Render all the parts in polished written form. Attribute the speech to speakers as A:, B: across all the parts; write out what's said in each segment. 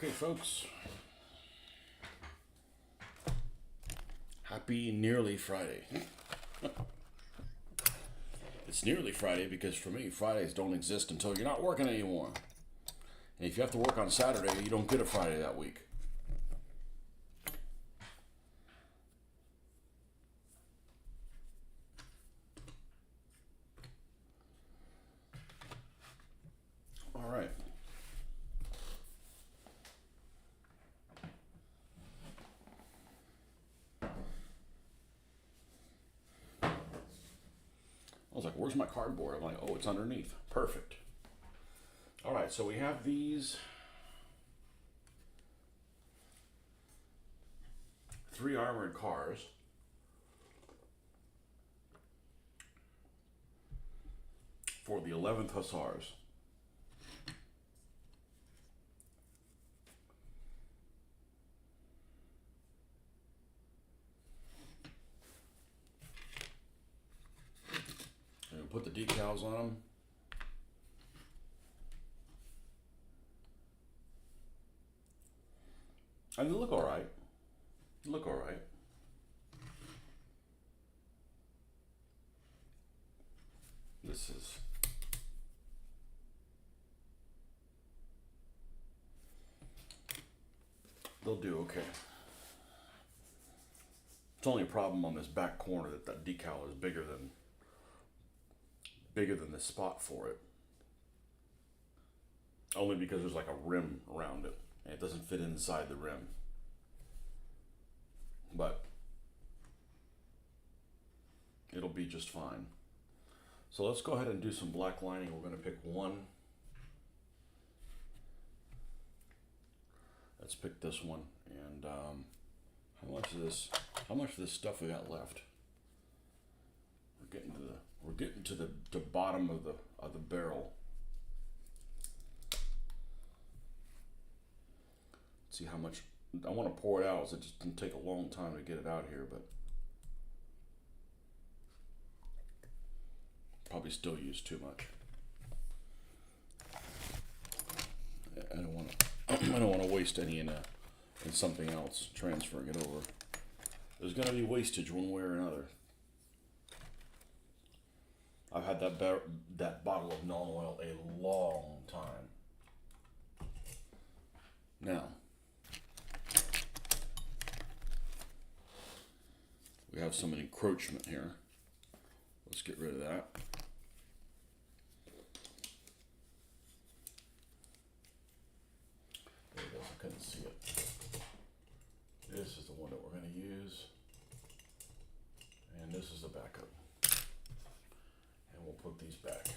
A: Okay, folks. Happy nearly Friday. It's nearly Friday because for me, Fridays don't exist until you're not working anymore. And if you have to work on Saturday, you don't get a Friday that week. All right. I was like, where's my cardboard? I'm like, oh, it's underneath. Perfect. All right, so we have these 3 armored cars. For the 11th Hussars. And put the decals on them. And they look all right. Look all right. This is they'll do okay. It's only a problem on this back corner that decal is bigger than the spot for it. Only because there's like a rim around it and it doesn't fit inside the rim. But it'll be just fine. So let's go ahead and do some black lining. We're going to pick one. Let's pick this one. And how much of this stuff we got left? We're getting to the bottom of the barrel. Let's see how much I want to pour it out, so it just didn't take a long time to get it out here, but probably still use too much. I don't want to waste any in something else, transferring it over. There's going to be wastage one way or another. I've had that bottle of non oil a long time. Now, we have some encroachment here. Let's get rid of that. There it is, I couldn't see it. This is the one that we're going to use. And this is the backup. And we'll put these back.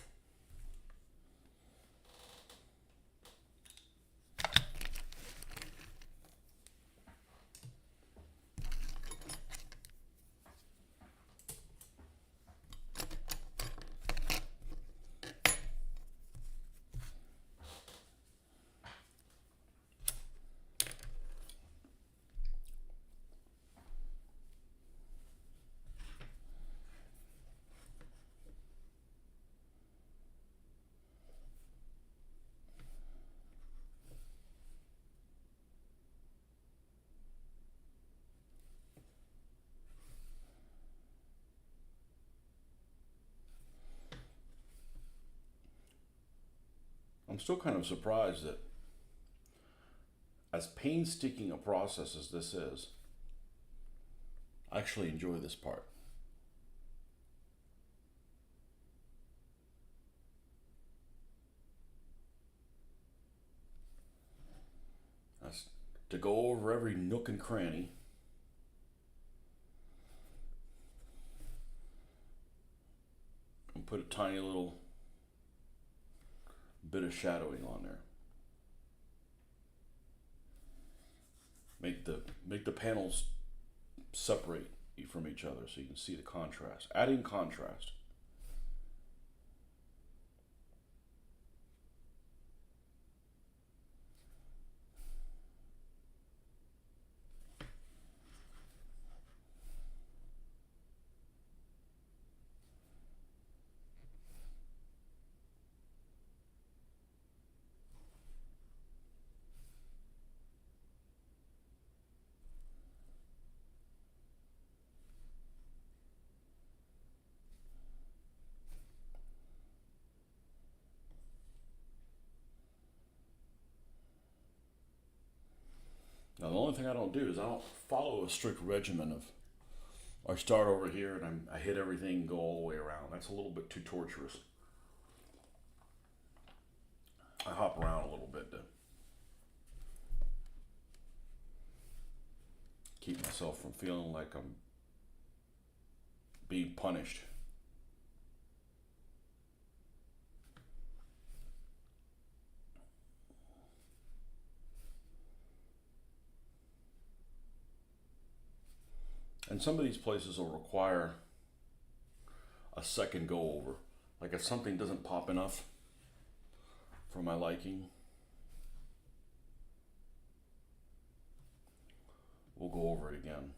A: I'm still kind of surprised that as painstaking a process as this is, I actually enjoy this part. That's to go over every nook and cranny. And put a tiny little bit of shadowing on there. Make the panels separate from each other so you can see the contrast. Adding contrast. one thing I don't do is I don't follow a strict regimen of I start over here and I hit everything and go all the way around. That's a little bit too torturous. I hop around a little bit to keep myself from feeling like I'm being punished. And some of these places will require a second go over. Like if something doesn't pop enough for my liking, we'll go over it again.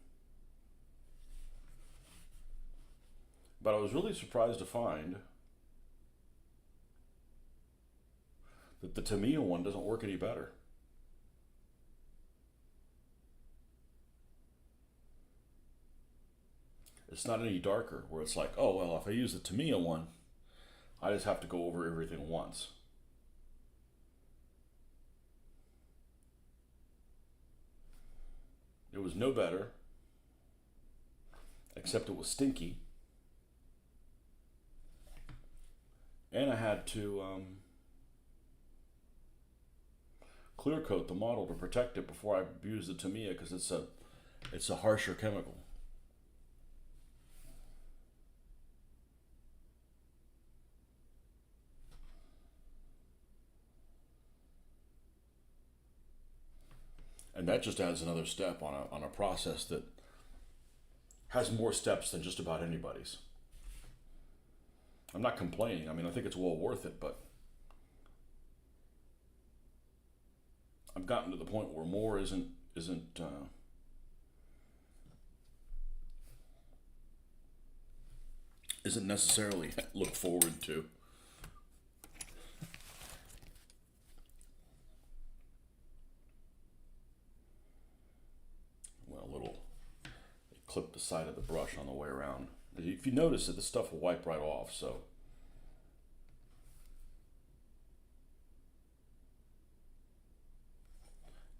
A: But I was really surprised to find that the Tamiya one doesn't work any better. It's not any darker where it's like, oh, well, if I use the Tamiya one, I just have to go over everything once. It was no better, except it was stinky. And I had to clear coat the model to protect it before I used the Tamiya because it's a harsher chemical. And that just adds another step on a process that has more steps than just about anybody's. I'm not complaining. I mean, I think it's well worth it, but I've gotten to the point where more isn't necessarily look forward to. Clip the side of the brush on the way around. If you notice it, this stuff will wipe right off, so.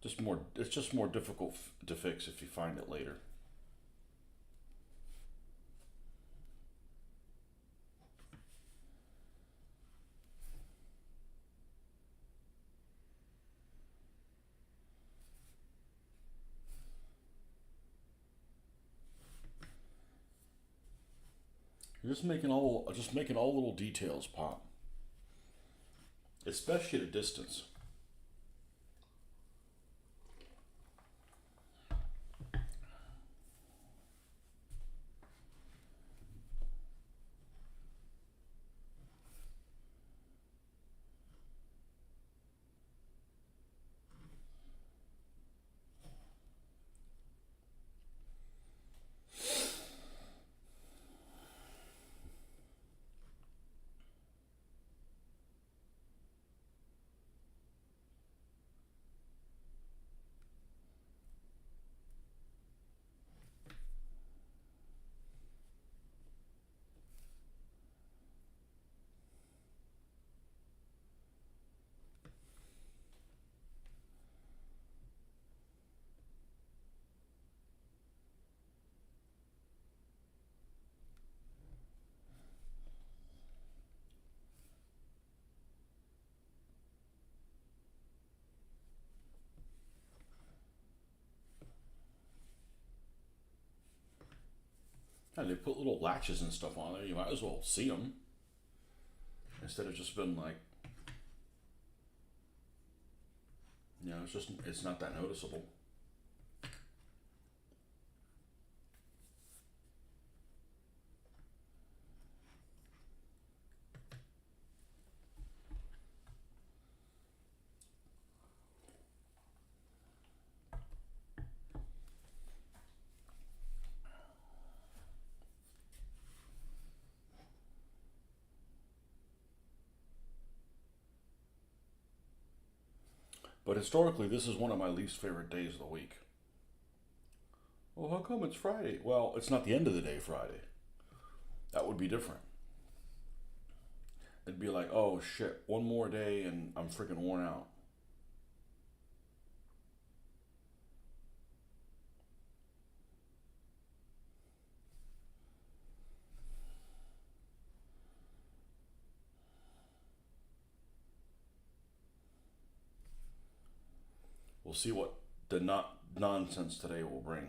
A: It's just more difficult to fix if you find it later. You're just making all little details pop, especially at a distance. And they put little latches and stuff on there. You might as well see them instead of just being like, it's not that noticeable. But historically, this is one of my least favorite days of the week. Well, how come it's Friday? Well, it's not the end of the day Friday. That would be different. It'd be like, oh shit, one more day and I'm freaking worn out. We'll see what the not nonsense today will bring.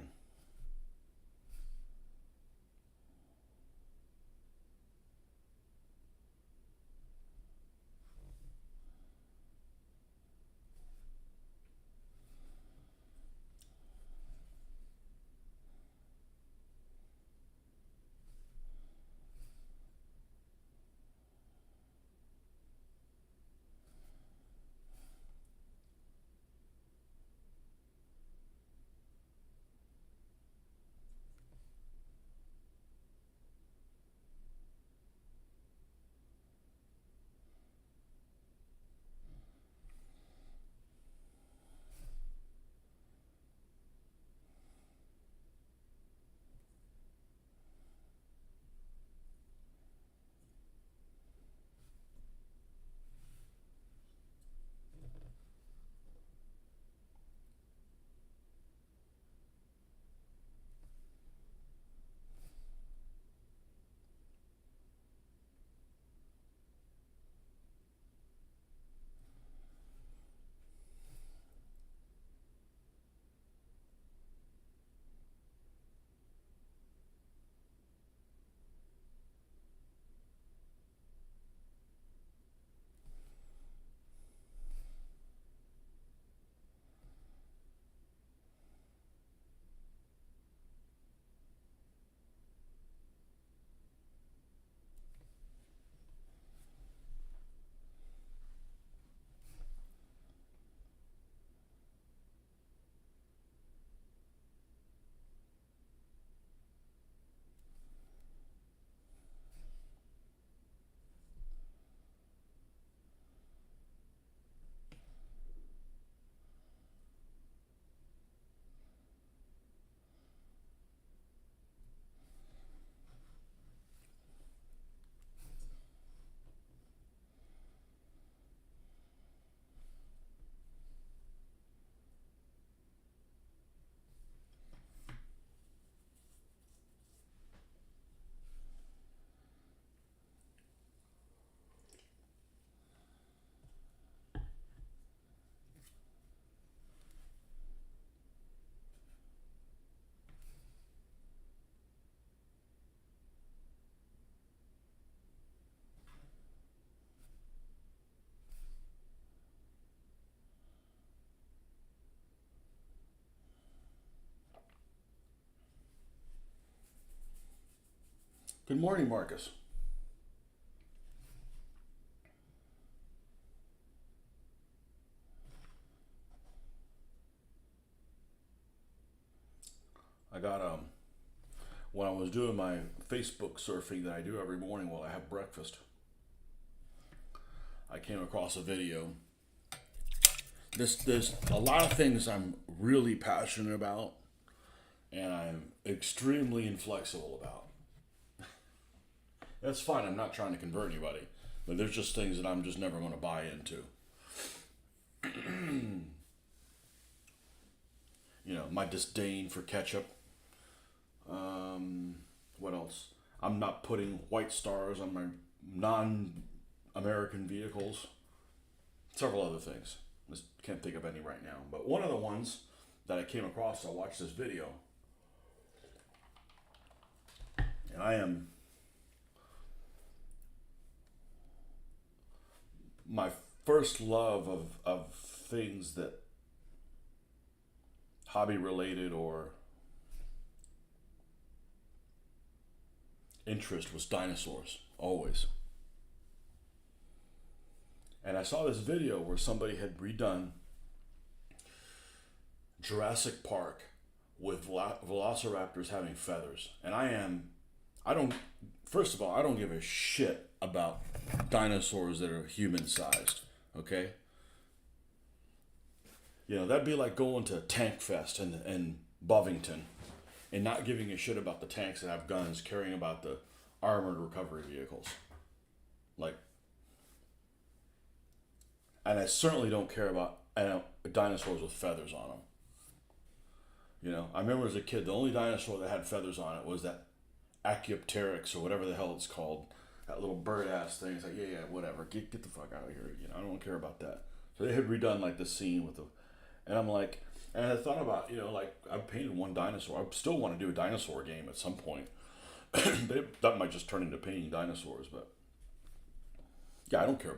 A: Good morning, Marcus. I got when I was doing my Facebook surfing that I do every morning while I have breakfast, I came across a video. There's a lot of things I'm really passionate about and I'm extremely inflexible about. That's fine. I'm not trying to convert anybody, but there's just things that I'm just never going to buy into. My disdain for ketchup. What else? I'm not putting white stars on my non-American vehicles. Several other things. Just can't think of any right now. But one of the ones that I came across, I watched this video, and I am my first love of things that hobby related or interest was dinosaurs, always. And I saw this video where somebody had redone Jurassic Park with velociraptors having feathers. And first of all, I don't give a shit about dinosaurs that are human sized, okay? That'd be like going to Tank Fest in Bovington and not giving a shit about the tanks that have guns, caring about the armored recovery vehicles. And I certainly don't care about dinosaurs with feathers on them. I remember as a kid, the only dinosaur that had feathers on it was that Archaeopteryx or whatever the hell it's called. That little bird ass thing. It's like, yeah, whatever. Get the fuck out of here. I don't care about that. So they had redone like the scene with And I'm like, and I thought about, like I painted one dinosaur. I still want to do a dinosaur game at some point. That might just turn into painting dinosaurs, but yeah, I don't care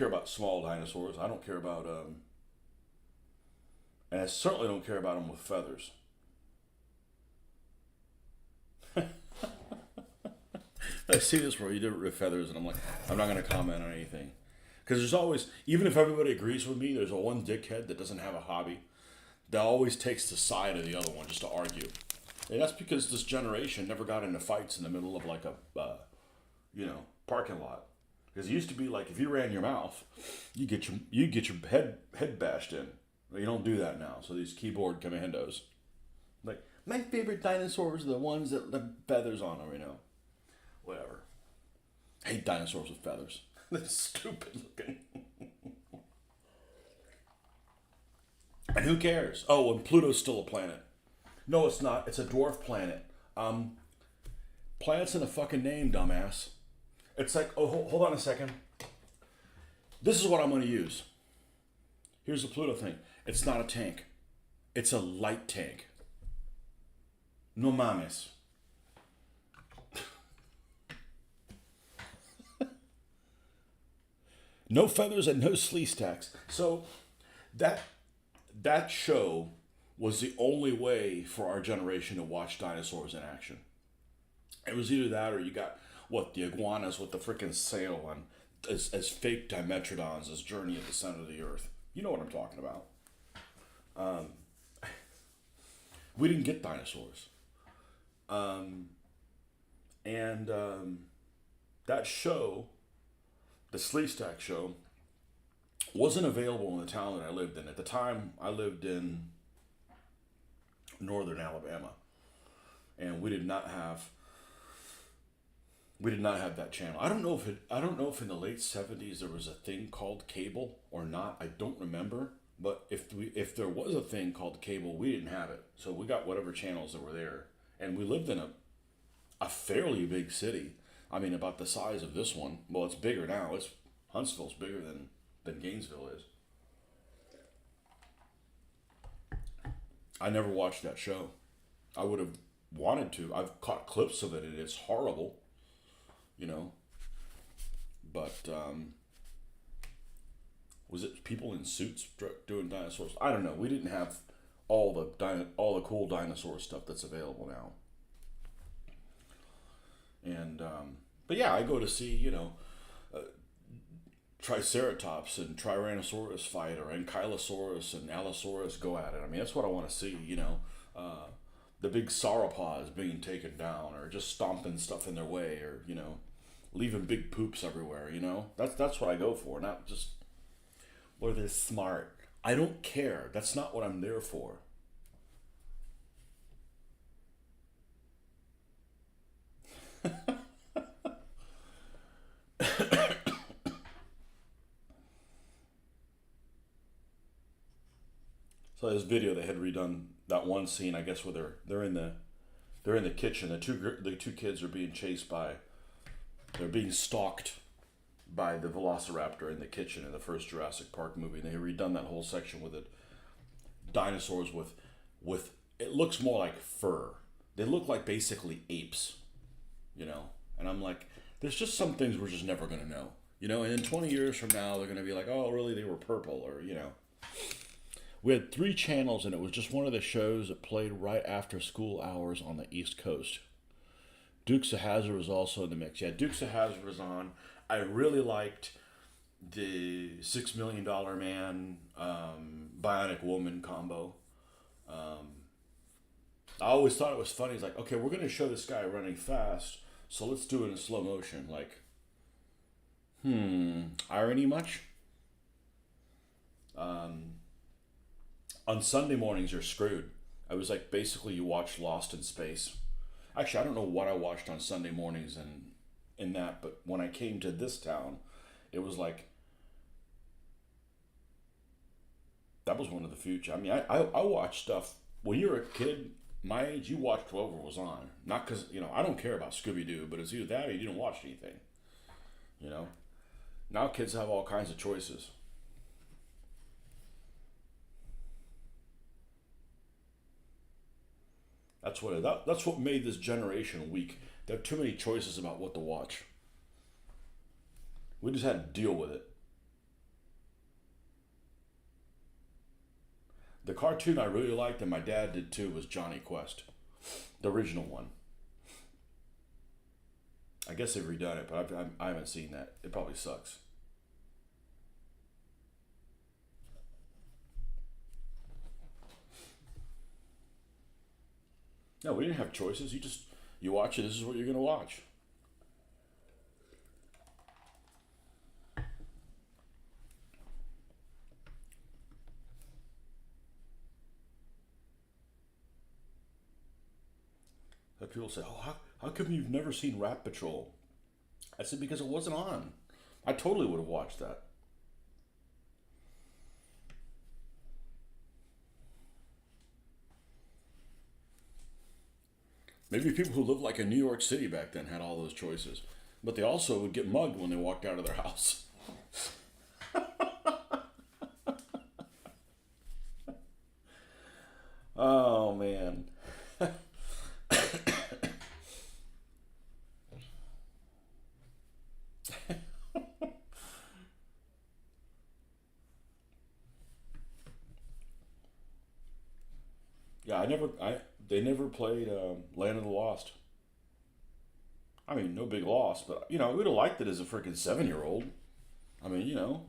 A: about small dinosaurs. I don't care about and I certainly don't care about them with feathers. I see this where you did it with feathers, and I'm like, I'm not going to comment on anything. Because there's always, even if everybody agrees with me, there's a one dickhead that doesn't have a hobby that always takes the side of the other one just to argue. And that's because this generation never got into fights in the middle of like a, parking lot. Because it used to be like if you ran your mouth, you get your head bashed in. You don't do that now. So these keyboard commandos, like my favorite dinosaurs are the ones that have feathers on them. Whatever. I hate dinosaurs with feathers. They're stupid looking. And who cares? Oh, and Pluto's still a planet. No, it's not. It's a dwarf planet. Planet's in a fucking name, dumbass. It's like, oh, hold on a second. This is what I'm going to use. Here's the Pluto thing. It's not a tank. It's a light tank. No mames. No feathers and no slee stacks. So that show was the only way for our generation to watch dinosaurs in action. It was either that or you got the iguanas with the freaking sail on as fake Dimetrodons as Journey at the Center of the Earth. You know what I'm talking about. We didn't get dinosaurs. And that show, the Slee Stack show, wasn't available in the town that I lived in. At the time, I lived in northern Alabama, and we did not have that channel. I don't know if in the late '70s there was a thing called cable or not. I don't remember. But if there was a thing called cable, we didn't have it. So we got whatever channels that were there, and we lived in a fairly big city. I mean, about the size of this one. Well, it's bigger now. Huntsville's bigger than Gainesville is. I never watched that show. I would have wanted to. I've caught clips of it, and it's horrible. But was it people in suits doing dinosaurs? I don't know. We didn't have all the cool dinosaur stuff that's available now. And but yeah, I go to see Triceratops and Tyrannosaurus fight, or Ankylosaurus and Allosaurus go at it. I mean, that's what I want to see. The big sauropods being taken down, or just stomping stuff in their way, or leaving big poops everywhere. That's what I go for, not just where they're smart. I don't care. That's not what I'm there for. So this video, they had redone that one scene, I guess, where they're in the kitchen. The two kids are being they're being stalked by the Velociraptor in the kitchen in the first Jurassic Park movie. And they redone that whole section with it. Dinosaurs with it looks more like fur. They look like basically apes, And I'm like, there's just some things we're just never gonna know, And in 20 years from now, they're gonna be like, oh, really? They were purple, or We had 3 channels, and it was just one of the shows that played right after school hours on the East Coast. Dukes of Hazzard was also in the mix. Yeah, Dukes of Hazzard was on. I really liked the $6 Million Man, Bionic Woman combo. I always thought it was funny. It's like, okay, we're going to show this guy running fast, so let's do it in slow motion. Like, irony much? On Sunday mornings, you're screwed. I was like, basically, you watch Lost in Space. Actually, I don't know what I watched on Sunday mornings in that, but when I came to this town, it was like, that was one of the few. I mean, I watched stuff. When you were a kid, my age, you watched whatever was on. Not because, I don't care about Scooby-Doo, but it's either that or you didn't watch anything. Now kids have all kinds of choices. That's what made this generation weak. There are too many choices about what to watch. We just had to deal with it. The cartoon I really liked, and my dad did too, was Johnny Quest, the original one. I guess they've redone it, but I haven't seen that. It probably sucks. No, we didn't have choices. You watch it. This is what you're gonna watch. But people say, "Oh, how come you've never seen Rat Patrol?" I said because it wasn't on. I totally would have watched that. Maybe people who lived like in New York City back then had all those choices, but they also would get mugged when they walked out of their house. Oh man. Yeah, they never played Land of the Lost. I mean, no big loss, but we'd have liked it as a freaking 7-year-old. I mean,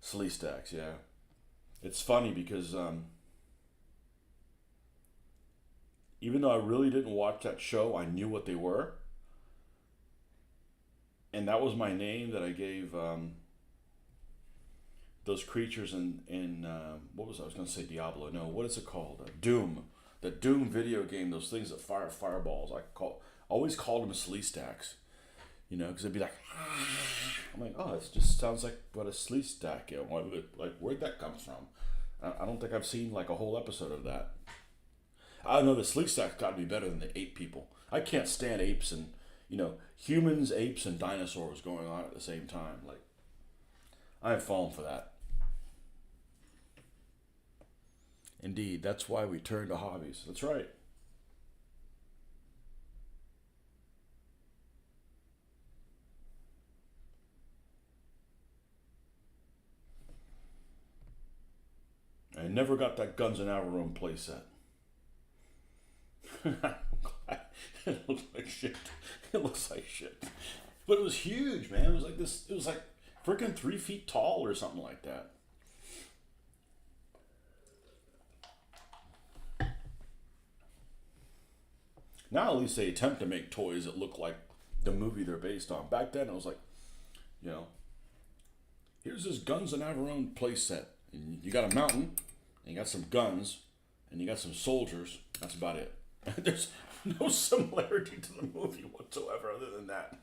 A: Slee Stacks, yeah. It's funny because even though I really didn't watch that show, I knew what they were, and that was my name that I gave those creatures in what was I was going to say Diablo? No, what is it called? Doom. The Doom video game. Those things that fire fireballs. Always called them Slee Stacks. Because it'd be like, I'm like, oh, it just sounds like what a Slee Stack. Like where'd that come from? I don't think I've seen like a whole episode of that. I know the Slee Stack's got to be better than the ape people. I can't stand apes and humans, apes, and dinosaurs going on at the same time. Like I've fallen for that. Indeed, that's why we turn to hobbies. That's right. I never got that Guns and Navarone playset. It looks like shit. It looks like shit. But it was huge, man. It was like this. It was like freaking 3 feet tall or something like that. Now at least they attempt to make toys that look like the movie they're based on. Back then it was like, you know, here's this Guns and Navarone playset. And you got a mountain, and you got some guns, and you got some soldiers. That's about it. There's no similarity to the movie whatsoever other than that.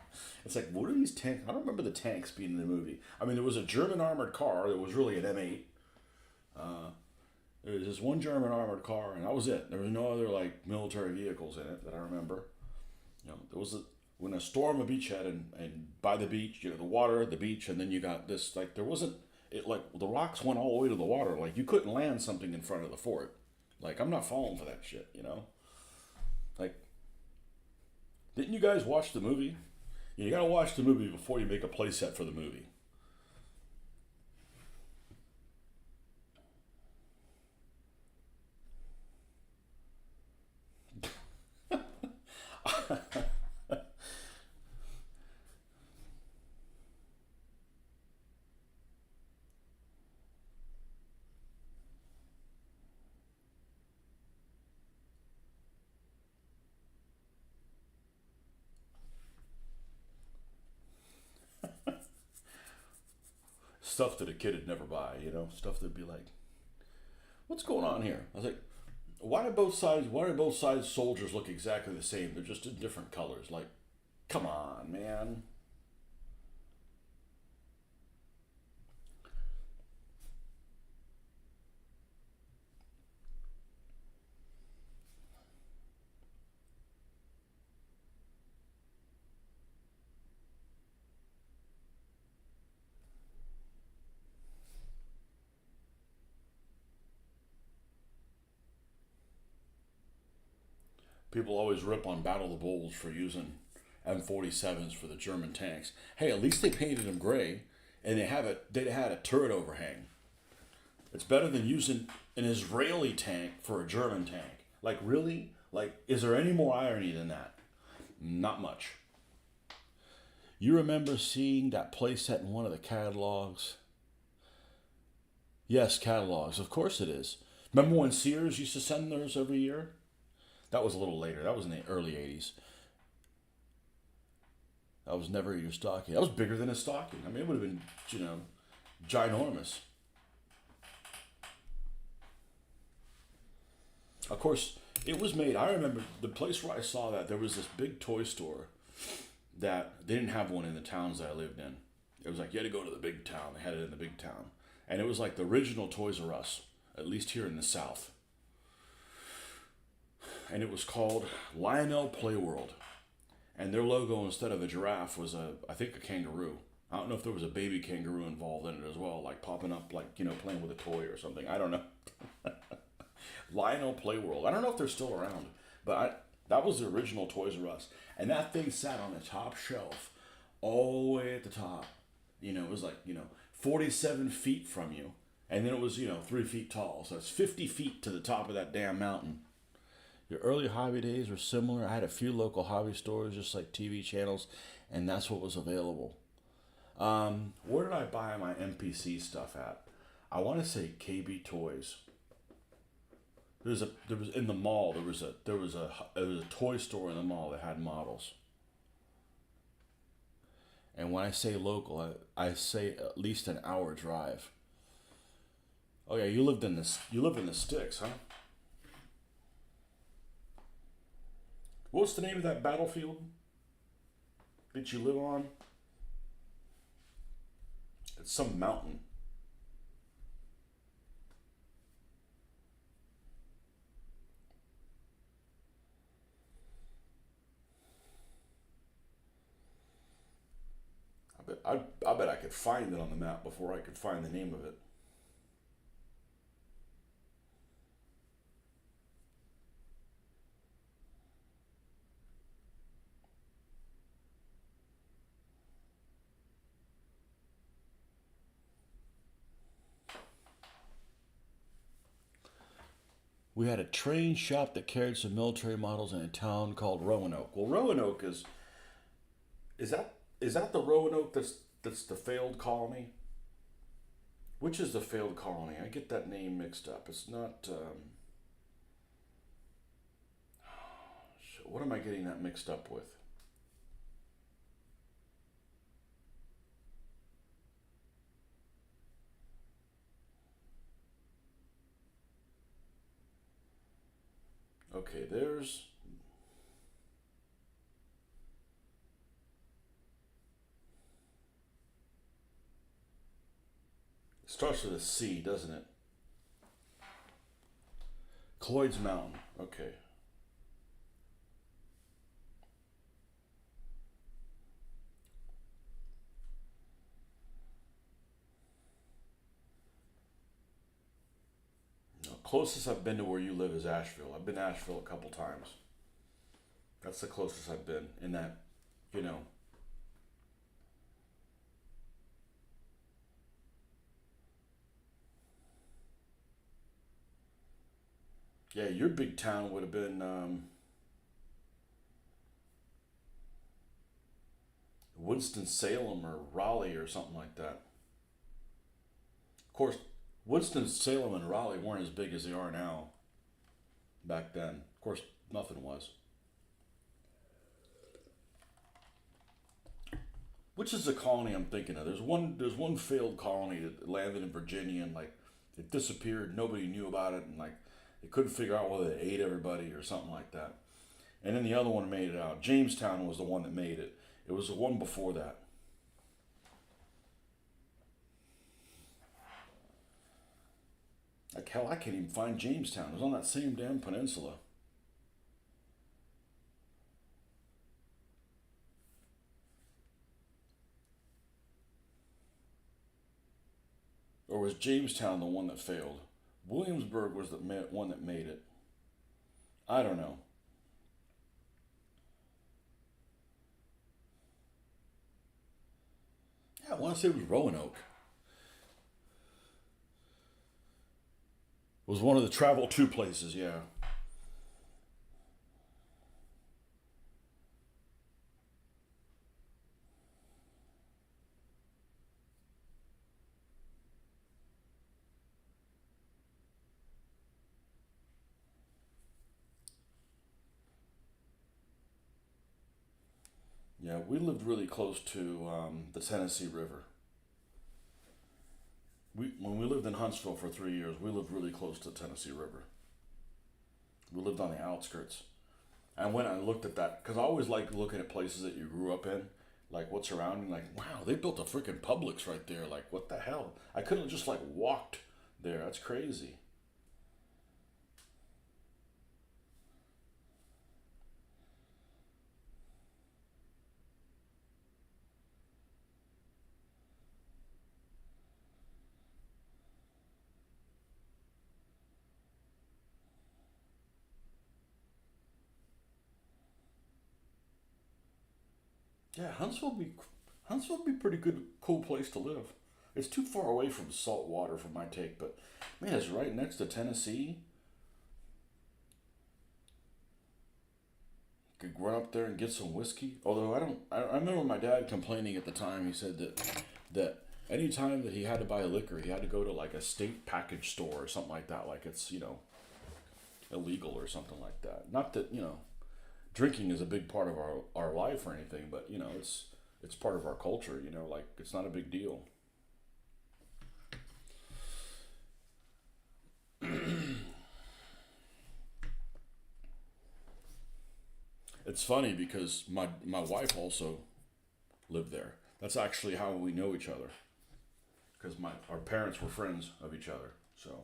A: It's like, what are these tanks? I don't remember the tanks being in the movie. I mean, there was a German armored car that was really an M8. There was this one German armored car, and that was it. There was no other like military vehicles in it that I remember. There was when a storm a beachhead, and by the beach, the water, the beach, and then you got this like there wasn't it like the rocks went all the way to the water. Like you couldn't land something in front of the fort. Like I'm not falling for that shit. Like, didn't you guys watch the movie? You gotta watch the movie before you make a playset for the movie. Stuff that a kid would never buy. Stuff that'd be like, what's going on here? I was like, why do both sides soldiers look exactly the same? They're just in different colors. Like, come on, man. People always rip on Battle of the Bulls for using M47s for the German tanks. Hey, at least they painted them gray, and they had a turret overhang. It's better than using an Israeli tank for a German tank. Like, really? Like, is there any more irony than that? Not much. You remember seeing that playset in one of the catalogs? Yes, catalogs. Of course it is. Remember when Sears used to send theirs every year? That was a little later. That was in the early 80s. That was never your stocking. That was bigger than a stocking. I mean, it would have been, ginormous. Of course, it was made. I remember the place where I saw that, there was this big toy store that they didn't have one in the towns that I lived in. It was like you had to go to the big town. They had it in the big town. And it was like the original Toys R Us, at least here in the South. And it was called Lionel Playworld. And their logo, instead of a giraffe, was I think a kangaroo. I don't know if there was a baby kangaroo involved in it as well, like popping up, like, playing with a toy or something. I don't know. Lionel Playworld. I don't know if they're still around, but that was the original Toys R Us. And that thing sat on the top shelf, all the way at the top. It was like, 47 feet from you. And then it was, 3 feet tall. So it's 50 feet to the top of that damn mountain. Your early hobby days were similar. I had a few local hobby stores, just like TV channels, and that's what was available. Where did I buy my MPC stuff at? I want to say KB Toys. There was in the mall. There was a toy store in the mall that had models. And when I say local, I say at least an hour drive. Oh yeah, you live in the sticks, huh? What's the name of that battlefield that you live on? It's some mountain. I bet I could find it on the map before I could find the name of it. We had a train shop that carried some military models in a town called Roanoke. Well, Roanoke is that the Roanoke that's the failed colony? Which is the failed colony? I get that name mixed up. It's not. What am I getting that mixed up with? Okay, there's. It starts with a C, doesn't it? Cloyd's Mountain. Okay. No, closest I've been to where you live is Asheville. I've been to Asheville a couple times. That's the closest I've been in that, you know. Yeah, your big town would have been Winston-Salem or Raleigh or something like that. Of course, Winston-Salem and Raleigh weren't as big as they are now back then. Of course, nothing was. Which is the colony I'm thinking of? There's one failed colony that landed in Virginia and like it disappeared. Nobody knew about it and like they couldn't figure out whether they ate everybody or something like that. And then the other one made it out. Jamestown was the one that made it. It was the one before that. Like hell, I can't even find Jamestown. It was on that same damn peninsula. Or was Jamestown the one that failed? Williamsburg was the one that made it. I don't know. I want to say it was Roanoke. It was one of the travel to places, yeah. Yeah, we lived really close to the Tennessee River. When we lived in Huntsville for 3 years, we lived really close to the Tennessee River. We lived on the outskirts. And when I looked at that, because I always like looking at places that you grew up in, like what's surrounding, like, wow, they built a freaking Publix right there. Like, what the hell? I couldn't have just like walked there. That's crazy. Yeah, Huntsville would be a pretty good, cool place to live. It's too far away from salt water for my take, but man, it's right next to Tennessee. Could run up there and get some whiskey. Although I don't, I remember my dad complaining at the time. He said that any time that he had to buy liquor, he had to go to like a state package store or something like that. Like it's illegal or something like that. Not that drinking is a big part of our life or anything, but it's part of our culture. Like it's not a big deal. It's funny because my wife also lived there. That's actually how we know each other because my our parents were friends of each other. So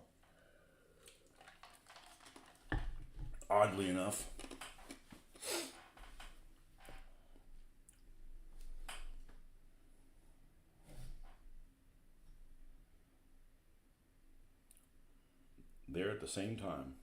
A: oddly enough, there at the same time.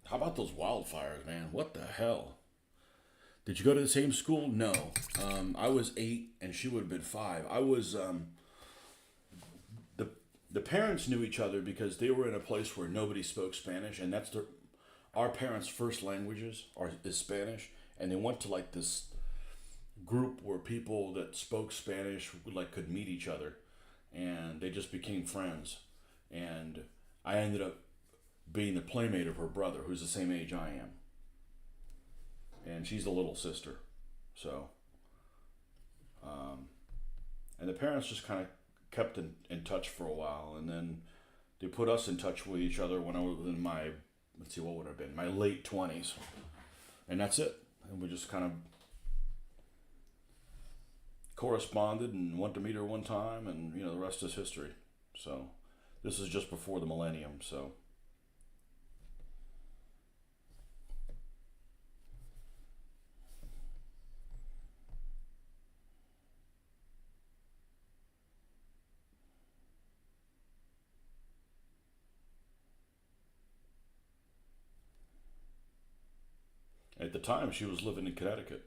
A: How about those wildfires, man? What the hell? Did you go to the same school? No. I was 8 and she would have been 5. I was the the parents knew each other because they were in a place where nobody spoke Spanish, and that's our parents' first languages is Spanish, and they went to like this group where people that spoke Spanish like could meet each other, and they just became friends, and I ended up being the playmate of her brother, who's the same age I am, and she's the little sister, so and the parents just kind of kept in touch for a while, and then they put us in touch with each other when I was in my, let's see, what would I have been, my late 20s, and that's it. And we just kind of corresponded and went to meet her one time, and the rest is history. So this is just before the millennium. So at the time, she was living in Connecticut.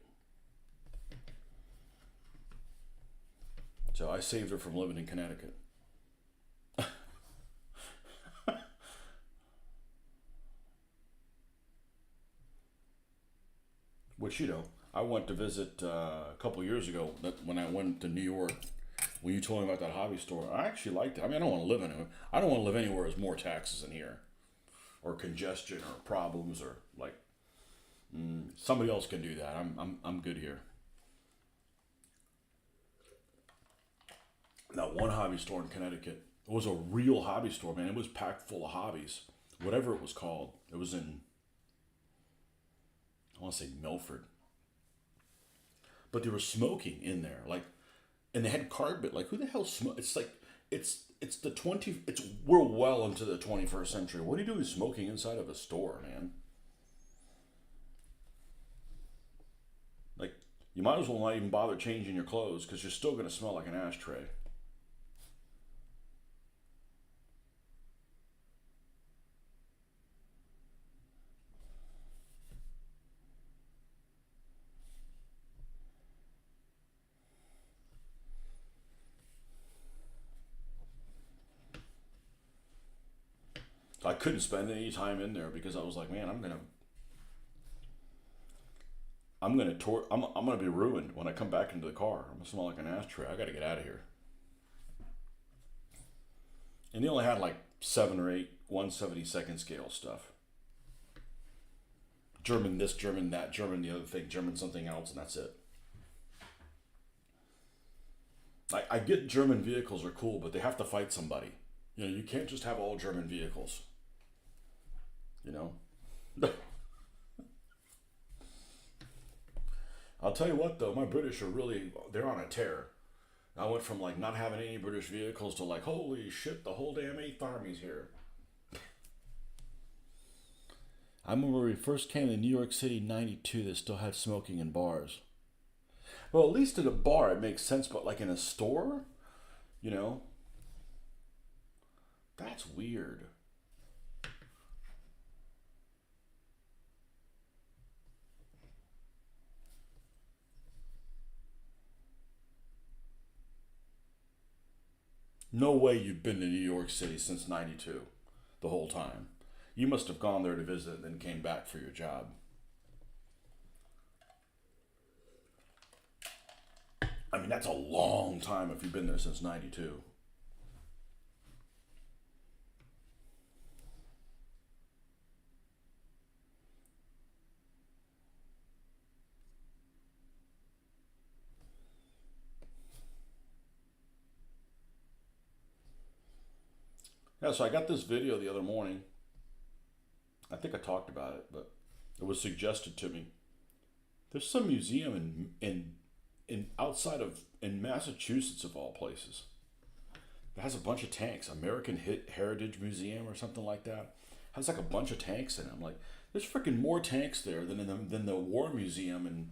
A: So I saved her from living in Connecticut. Which, I went to visit a couple years ago when I went to New York. When you told me about that hobby store, I actually liked it. I mean, I don't want to live anywhere. I don't want to live anywhere with more taxes than here, or congestion, or problems, or like somebody else can do that. I'm good here. That one hobby store in Connecticut, it was a real hobby store, man. It was packed full of hobbies, whatever it was called. It was in, I want to say Milford, but they were smoking in there, like, and they had carpet. Like, who the hell smoke? It's like it's the 20. It's we're well into the 21st century. What are you doing smoking inside of a store, man? Like, you might as well not even bother changing your clothes because you're still gonna smell like an ashtray. So I couldn't spend any time in there because I was like, man, I'm gonna be ruined when I come back into the car. I'm gonna smell like an ashtray. I gotta get out of here. And they only had like 7 or 8 1/72nd scale stuff. German this, German that, German the other thing, German something else, and that's it. I get German vehicles are cool, but they have to fight somebody. You know, you can't just have all German vehicles. You know. I'll tell you what though, my British are they're on a tear. I went from like not having any British vehicles to like, holy shit, the whole damn Eighth Army's here. I remember when we first came to New York City in '92, they still had smoking in bars. Well, at least at a bar it makes sense, but like in a store, you know, that's weird. No way you've been to New York City since '92, the whole time. You must have gone there to visit and then came back for your job. I mean, that's a long time if you've been there since '92. Yeah, so I got this video the other morning. I think I talked about it, but it was suggested to me. There's some museum in outside of in Massachusetts of all places. It has a bunch of tanks. American Heritage Museum or something like that. It has like a bunch of tanks in it. I'm like, there's freaking more tanks there than the War Museum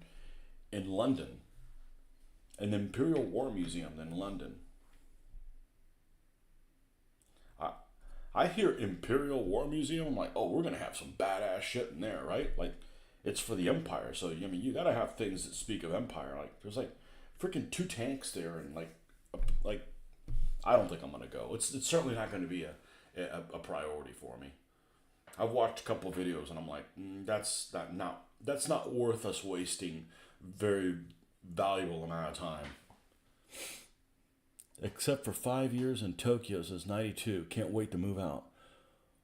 A: in London, and the Imperial War Museum in London. I I hear Imperial War Museum. I'm like, oh, we're gonna have some badass shit in there, right? Like, it's for the Empire, so I mean, you gotta have things that speak of Empire. Like, there's like freaking 2 tanks there, and like I don't think I'm gonna go. It's certainly not gonna be a priority for me. I've watched a couple of videos, and I'm like, that's not worth us wasting very valuable amount of time. Except for 5 years in Tokyo since '92. Can't wait to move out.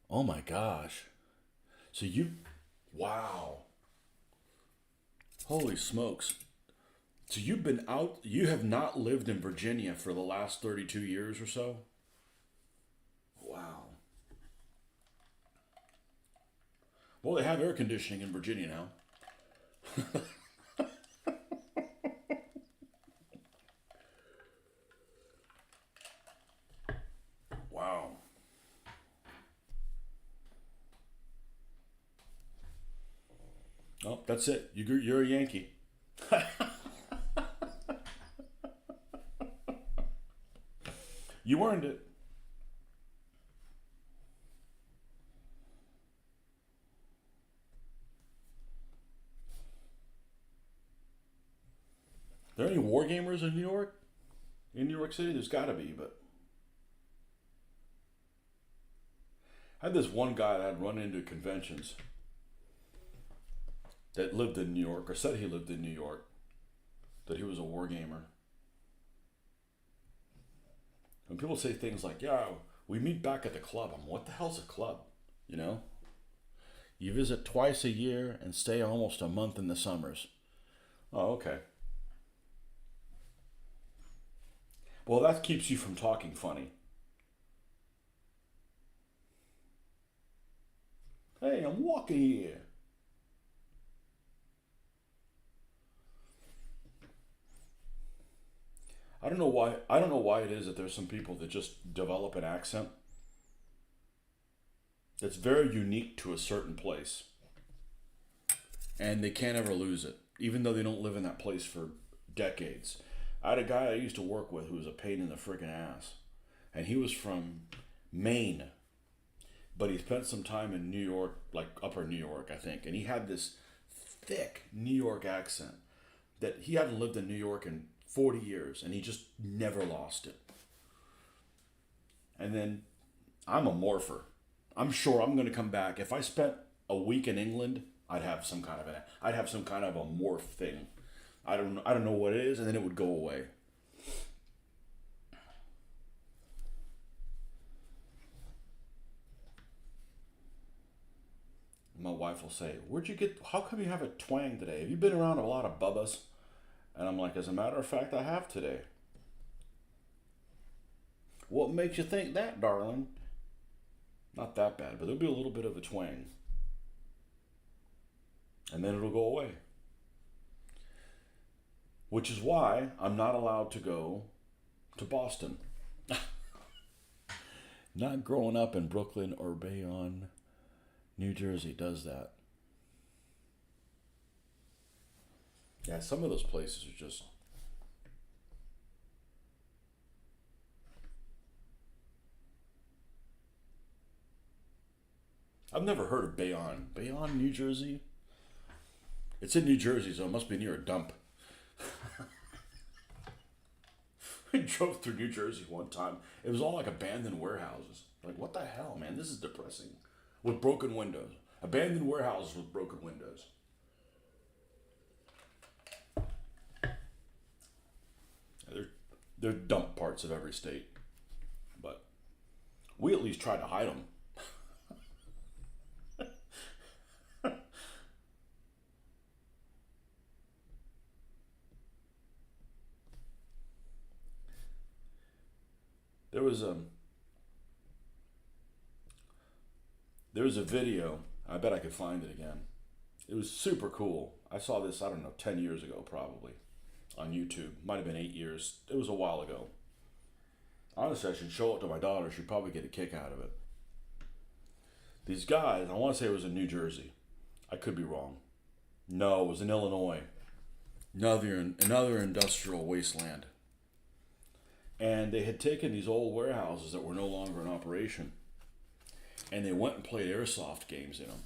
A: Oh my gosh. So wow. Holy smokes. So you've been out, you have not lived in Virginia for the last 32 years or so? Wow. Well, they have air conditioning in Virginia now. Wow. Oh, that's it. You're a Yankee. You earned it. Are there any war gamers in New York? In New York City? There's got to be, but I had this one guy that I'd run into conventions that lived in New York or said he lived in New York, that he was a war gamer. When people say things like, yeah, we meet back at the club, I'm, what the hell's a club? You know? You visit twice a year and stay almost a month in the summers. Oh, okay. Well, that keeps you from talking funny. Hey, I'm walking here. don't know why. I don't know why it is that there's some people that just develop an accent that's very unique to a certain place, and they can't ever lose it, even though they don't live in that place for decades. I had a guy I used to work with who was a pain in the friggin' ass, and he was from Maine, but he spent some time in New York, like upper New York, I think, and he had this thick New York accent that he hadn't lived in New York in 40 years, and he just never lost it. And then I'm a morpher. I'm sure I'm going to come back. If I spent a week in England, I'd have some kind of a morph thing. I don't know what it is, and then it would go away. My wife will say, how come you have a twang today? Have you been around a lot of bubbas? And I'm like, as a matter of fact, I have today. What makes you think that, darling? Not that bad, but there'll be a little bit of a twang. And then it'll go away. Which is why I'm not allowed to go to Boston. Not growing up in Brooklyn or Bayonne, New Jersey does that. Yeah, some of those places are just... I've never heard of Bayonne. Bayonne, New Jersey? It's in New Jersey, so it must be near a dump. I drove through New Jersey one time. It was all like abandoned warehouses. Like, what the hell, man? This is depressing. With broken windows. Abandoned warehouses with broken windows. They're dump parts of every state. But we at least tried to hide them. There was a video. I bet I could find it again. It was super cool. I saw this, I don't know, 10 years ago probably on YouTube. Might have been 8 years. It was a while ago. Honestly, I should show it to my daughter. She'd probably get a kick out of it. These guys, I want to say it was in New Jersey. I could be wrong. No, it was in Illinois. Another industrial wasteland. And they had taken these old warehouses that were no longer in operation, and they went and played airsoft games in them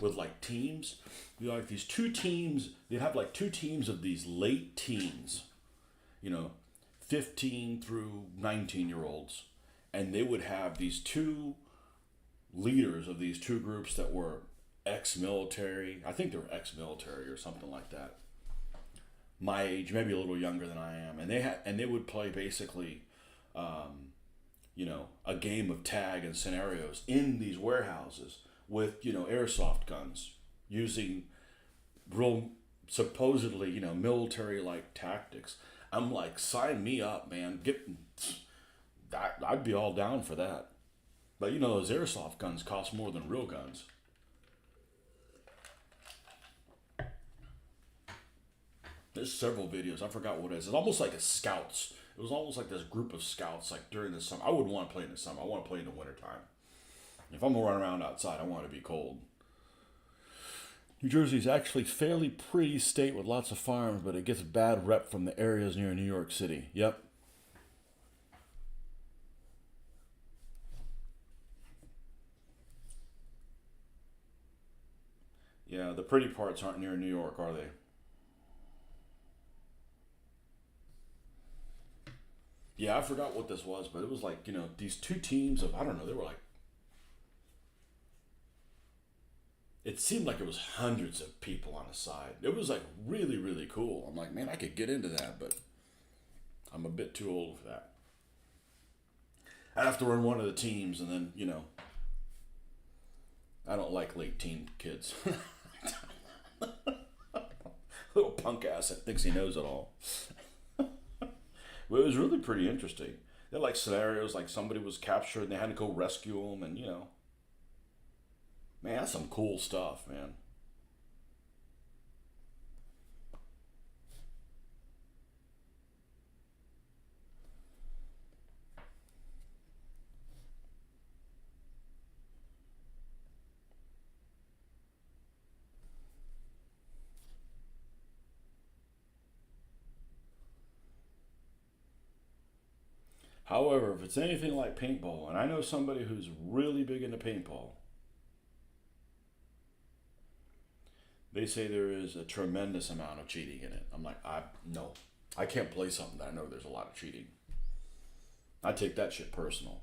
A: with like teams. You know, like these two teams, they'd have like two teams of these late teens, 15 through 19-year-olds. And they would have these two leaders of these two groups that were ex-military. I think they were ex-military or something like that. My age, maybe a little younger than I am. And they would play basically, a game of tag and scenarios in these warehouses with, airsoft guns using real, supposedly, military-like tactics. I'm like, sign me up, man. I'd be all down for that. But, those airsoft guns cost more than real guns. There's several videos. I forgot what it is. It's almost like a scouts. It was almost like this group of scouts, like during the summer. I wouldn't want to play in the summer. I want to play in the wintertime. If I'm going to run around outside, I want it to be cold. New Jersey's actually fairly pretty state with lots of farms, but it gets a bad rep from the areas near New York City. Yep. Yeah, the pretty parts aren't near New York, are they? Yeah, I forgot what this was, but it was like, these two teams of, I don't know, they were like, it seemed like it was hundreds of people on the side. It was like really, really cool. I'm like, man, I could get into that, but I'm a bit too old for that. I'd have to run one of the teams, and then, I don't like late teen kids. Little punk ass that thinks he knows it all. Well, it was really pretty interesting. They had like scenarios like somebody was captured and they had to go rescue them, and man, that's some cool stuff, man. However, if it's anything like paintball, and I know somebody who's really big into paintball, they say there is a tremendous amount of cheating in it. I'm like, no, I can't play something that I know there's a lot of cheating. I take that shit personal.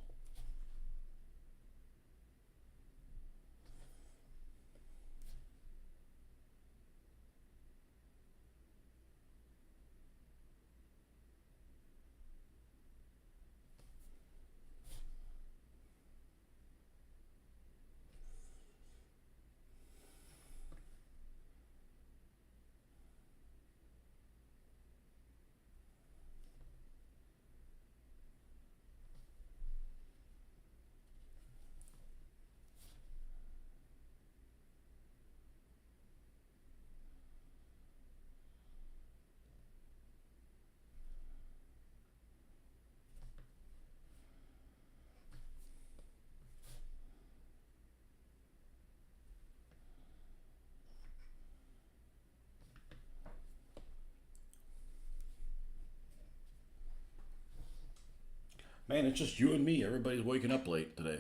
A: Man, it's just you and me. Everybody's waking up late today.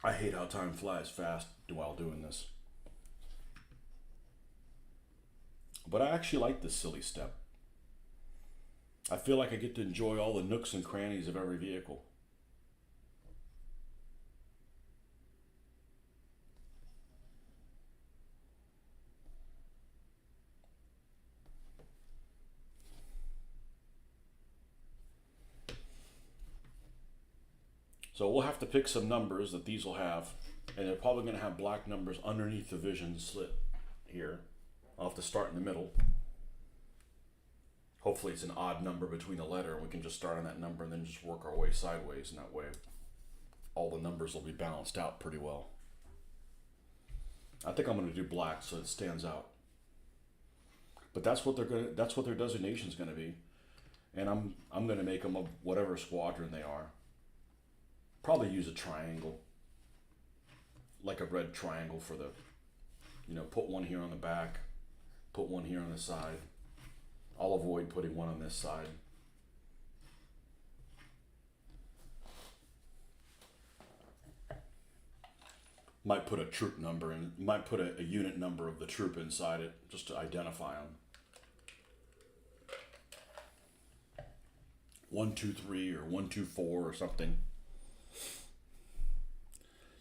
A: I hate how time flies fast while doing this. But I actually like this silly step. I feel like I get to enjoy all the nooks and crannies of every vehicle. So we'll have to pick some numbers that these will have, and they're probably going to have black numbers underneath the vision slit here. I'll have to start in the middle. Hopefully it's an odd number between a letter, and we can just start on that number and then just work our way sideways, and that way all the numbers will be balanced out pretty well. I think I'm going to do black so it stands out. But that's what their designation's going to be. And I'm going to make them of whatever squadron they are. Probably use a triangle, like a red triangle for the, put one here on the back, put one here on the side. I'll avoid putting one on this side. Might put a troop number in, might put a unit number of the troop inside it just to identify them. 123 or 124 or something.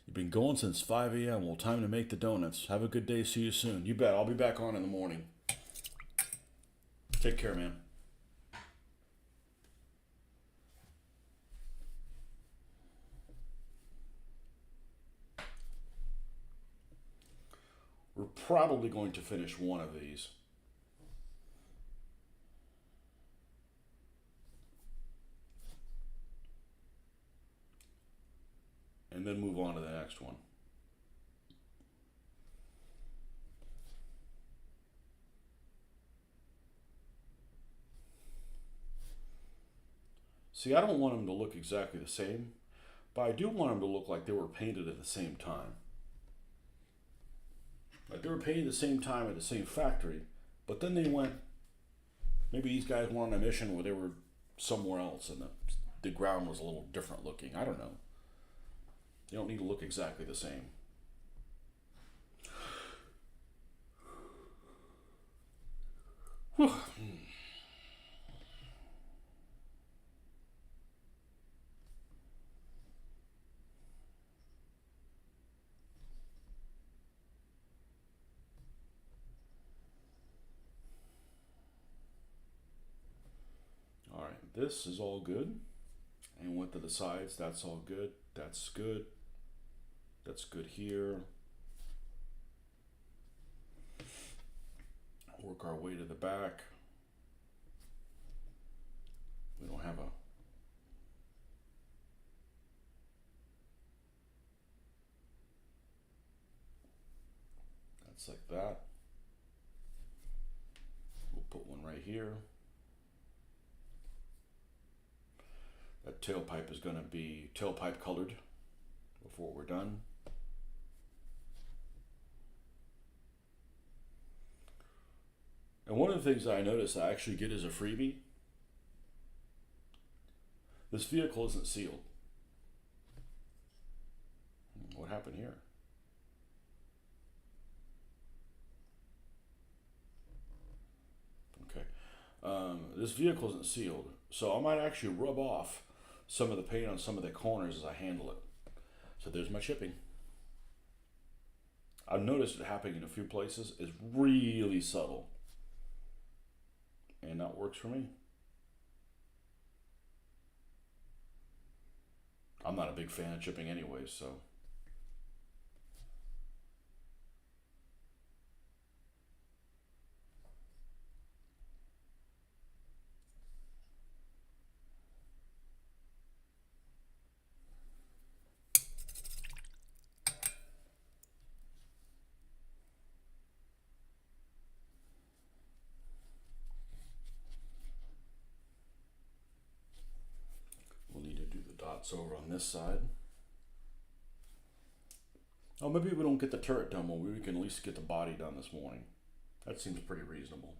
A: You've been going since 5 a.m. Well, time to make the donuts. Have a good day. See you soon. You bet. I'll be back on in the morning. Take care, man. We're probably going to finish one of these. And then move on to the next one. See, I don't want them to look exactly the same, but I do want them to look like they were painted at the same time. Like they were painted at the same time at the same factory, but then they went, maybe these guys went on a mission where they were somewhere else and the ground was a little different looking. I don't know. You don't need to look exactly the same. Whew. All right, this is all good. And went to the sides, that's all good. That's good. That's good here. Work our way to the back. We don't have a that's like that. We'll put one right here. That tailpipe is going to be tailpipe colored before we're done. And one of the things I noticed I actually get as a freebie, this vehicle isn't sealed. What happened here? Okay. This vehicle isn't sealed, so I might actually rub off some of the paint on some of the corners as I handle it. So there's my chipping. I've noticed it happening in a few places. It's really subtle, and that works for me. I'm not a big fan of chipping anyways, so. We'll need to do the dots over on this side. Oh, maybe we don't get the turret done, but we can at least get the body done this morning. That seems pretty reasonable.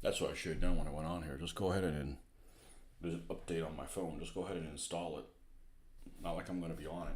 A: That's what I should have done when I went on here. Just go ahead and there's an update on my phone. Just go ahead and install it. Not like I'm going to be on it.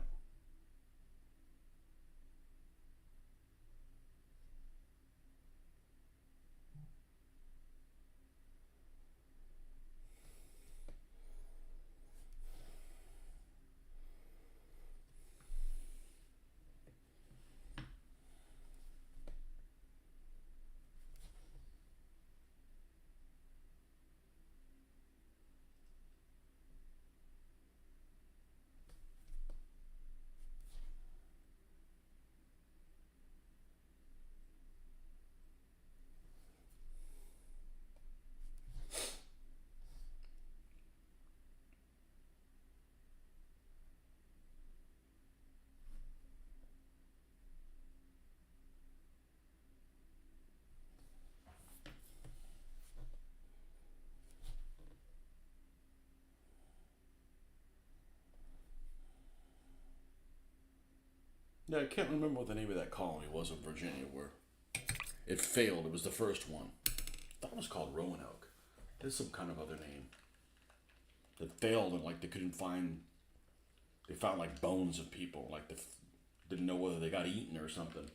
A: Yeah, I can't remember what the name of that colony was in Virginia where it failed. It was the first one. I thought it was called Roanoke. There's some kind of other name that failed, and like they couldn't find. They found like bones of people. Like they didn't know whether they got eaten or something.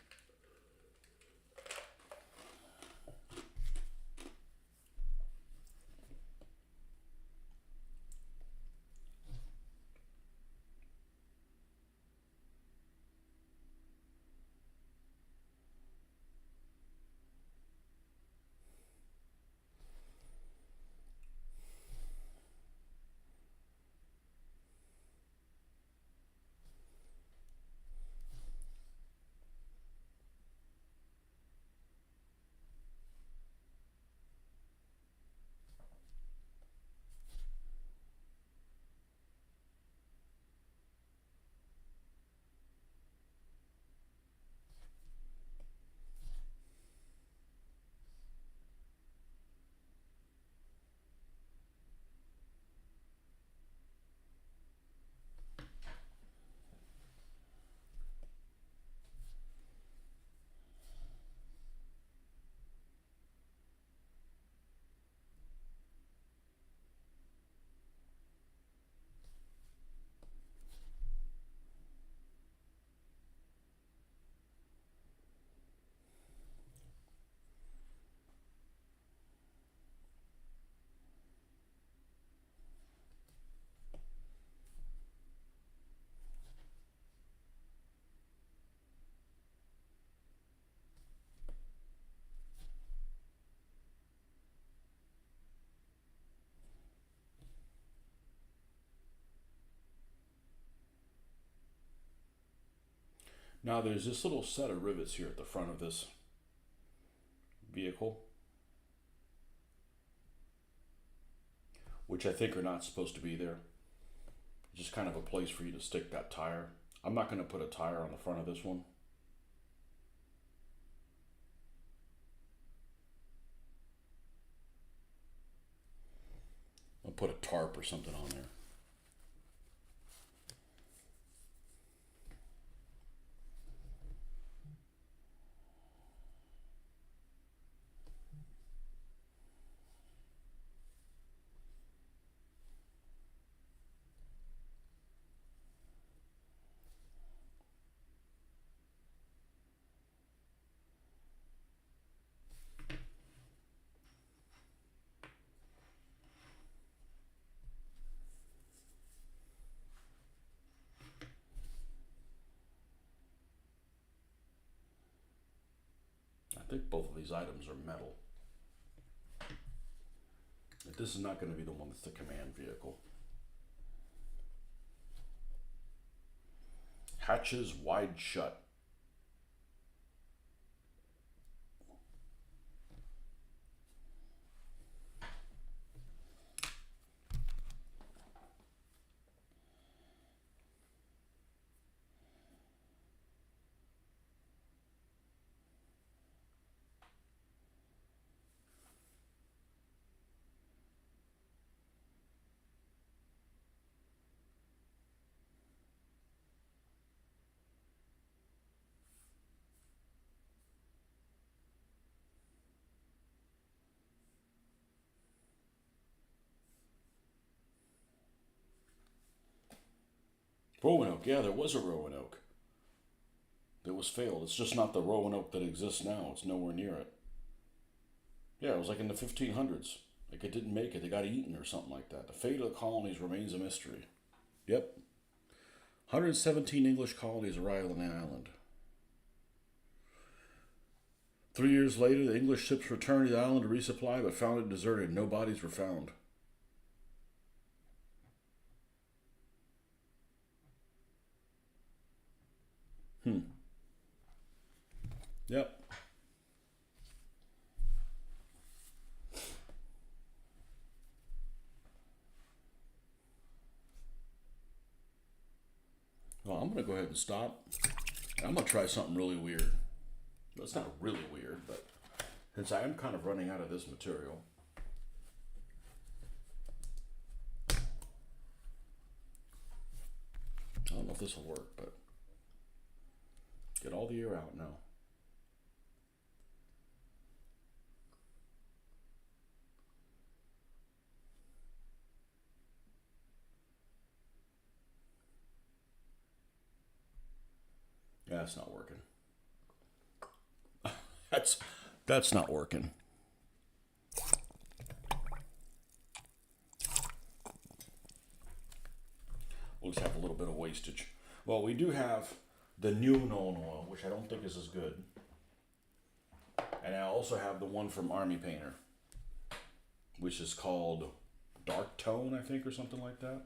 A: Now there's this little set of rivets here at the front of this vehicle, which I think are not supposed to be there. Just kind of a place for you to stick that tire. I'm not going to put a tire on the front of this one. I'll put a tarp or something on there. I think both of these items are metal. This is not going to be the one that's the command vehicle. Hatches wide shut. Roanoke, yeah, there was a Roanoke. It was failed. It's just not the Roanoke that exists now. It's nowhere near it. Yeah, it was like in the 1500s. Like it didn't make it. They got eaten or something like that. The fate of the colonies remains a mystery. Yep. 117 English colonies arrived on the island. 3 years later, the English ships returned to the island to resupply, but found it deserted. No bodies were found. Yep. Well, I'm going to go ahead and stop. I'm going to try something really weird. Well, it's not really weird, but since I am kind of running out of this material, I don't know if this will work, but get all the air out now. Yeah, it's not working. That's not working. We'll just have a little bit of wastage. Well, we do have the new Nolan oil, which I don't think is as good. And I also have the one from Army Painter, which is called Dark Tone, I think, or something like that.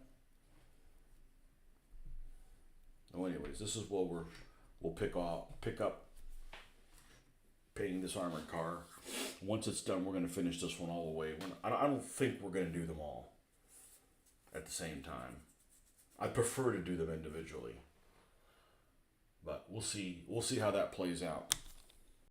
A: Oh, anyways, this is what we'll pick up painting this armored car. Once it's done, we're going to finish this one all the way. I don't think we're going to do them all at the same time. I prefer to do them individually, but we'll see how that plays out.